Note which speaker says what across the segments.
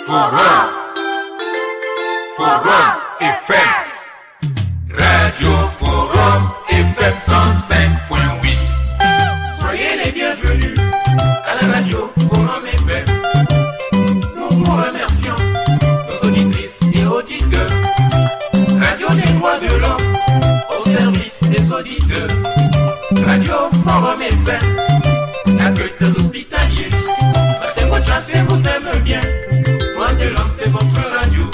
Speaker 1: Forum. Forum FM. Radio Forum FM 105.8.
Speaker 2: Soyez les bienvenus à la radio Forum FM. Nous vous remercions, nos auditrices et auditeurs. Radio des droits de l'homme au service des auditeurs. Radio Forum FM, accueil des hospitaliers. Passez votre chance et vous aime bien. Droits de l'homme, c'est votre radio.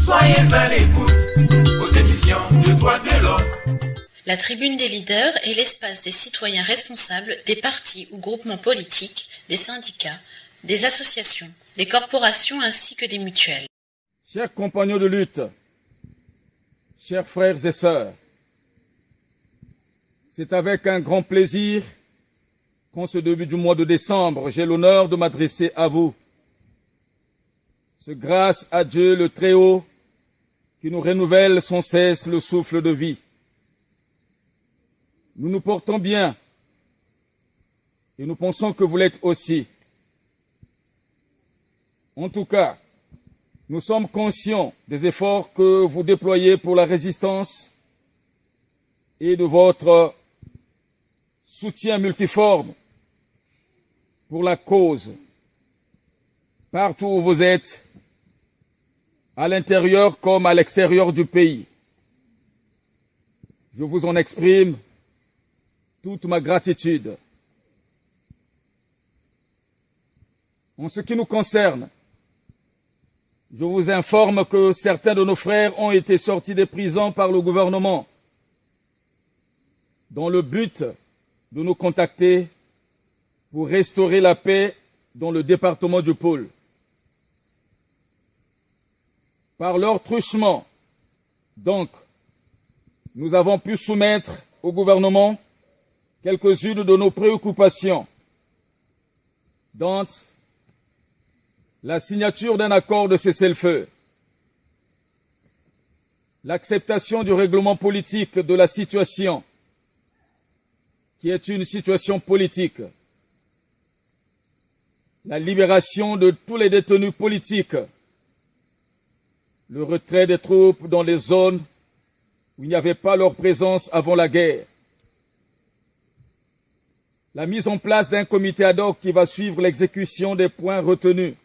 Speaker 2: Soyez à l'écoute aux émissions de droits de l'homme.
Speaker 3: La tribune des leaders est l'espace des citoyens responsables des partis ou groupements politiques, des syndicats, des associations, des corporations ainsi que des mutuelles.
Speaker 4: Chers compagnons de lutte, chers frères et sœurs, c'est avec un grand plaisir qu'en ce début du mois de décembre, j'ai l'honneur de m'adresser à vous. C'est grâce à Dieu le Très-Haut qui nous renouvelle sans cesse le souffle de vie. Nous nous portons bien et nous pensons que vous l'êtes aussi. En tout cas, nous sommes conscients des efforts que vous déployez pour la résistance et de votre soutien multiforme pour la cause. Partout où vous êtes, à l'intérieur comme à l'extérieur du pays. Je vous en exprime toute ma gratitude. En ce qui nous concerne, je vous informe que certains de nos frères ont été sortis des prisons par le gouvernement dans le but de nous contacter pour restaurer la paix dans le département du Pôle. Par leur truchement, donc, nous avons pu soumettre au gouvernement quelques-unes de nos préoccupations, dont la signature d'un accord de cessez-le-feu, l'acceptation du règlement politique de la situation, qui est une situation politique, la libération de tous les détenus politiques, le retrait des troupes dans les zones où il n'y avait pas leur présence avant la guerre, la mise en place d'un comité ad hoc qui va suivre l'exécution des points retenus.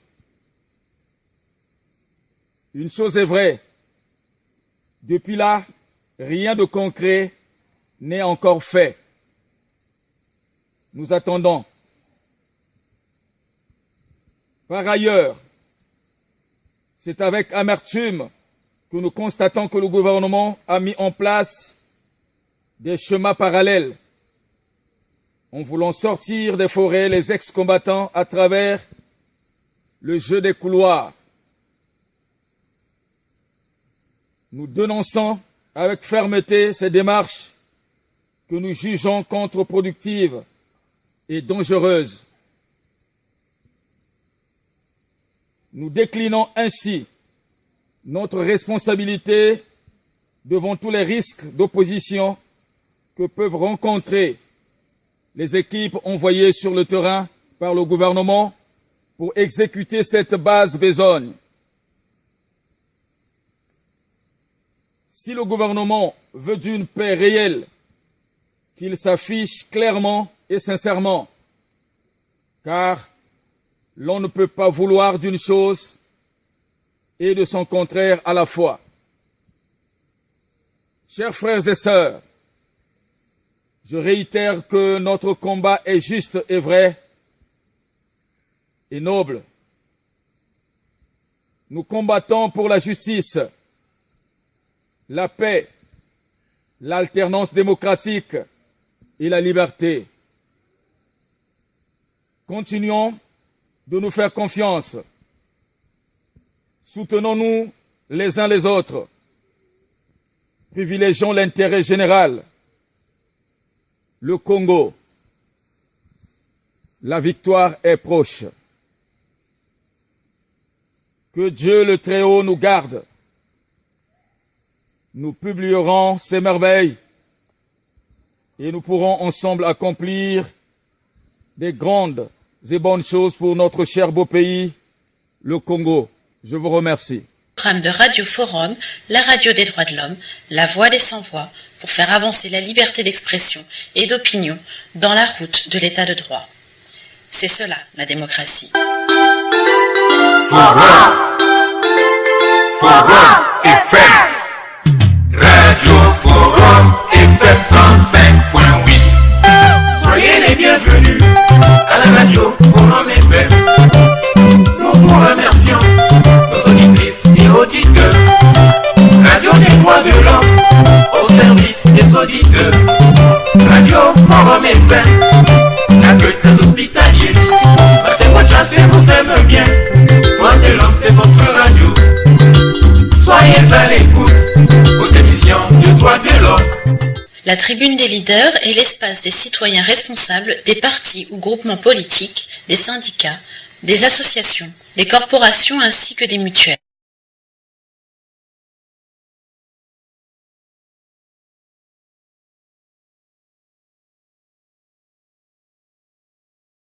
Speaker 4: Une chose est vraie, depuis là, rien de concret n'est encore fait. Nous attendons. Par ailleurs, c'est avec amertume que nous constatons que le gouvernement a mis en place des chemins parallèles en voulant sortir des forêts les ex-combattants à travers le jeu des couloirs. Nous dénonçons avec fermeté ces démarches que nous jugeons contre-productives et dangereuses. Nous déclinons ainsi notre responsabilité devant tous les risques d'opposition que peuvent rencontrer les équipes envoyées sur le terrain par le gouvernement pour exécuter cette base besogne. Si le gouvernement veut d'une paix réelle, qu'il s'affiche clairement et sincèrement, car l'on ne peut pas vouloir d'une chose et de son contraire à la fois. Chers frères et sœurs, je réitère que notre combat est juste et vrai et noble. Nous combattons pour la justice, la paix, l'alternance démocratique et la liberté. Continuons de nous faire confiance. Soutenons-nous les uns les autres. Privilégions l'intérêt général. Le Congo. La victoire est proche. Que Dieu le Très-Haut nous garde. Nous publierons ces merveilles et nous pourrons ensemble accomplir des grandes et bonnes choses pour notre cher beau pays, le Congo. Je vous remercie.
Speaker 3: Programme de Radio Forum, la radio des droits de l'homme, la voix des sans-voix, pour faire avancer la liberté d'expression et d'opinion dans la route de l'état de droit. C'est cela, la démocratie.
Speaker 1: Forum FM. Radio Forum FM 105.8.
Speaker 2: Soyez les bienvenus à la radio Forum FM. Nous vous remercions, nos auditrices et auditeurs. Radio des droits de l'homme, au service des auditeurs. Radio Forum FM, l'accueil très hospitalier. Passez votre chasse et vous aime bien. Droits de l'homme, c'est votre radio. Soyez à l'écoute aux émissions de droits de l'homme.
Speaker 3: La tribune des leaders est l'espace des citoyens responsables des partis ou groupements politiques, des syndicats, des associations, des corporations ainsi que des mutuelles.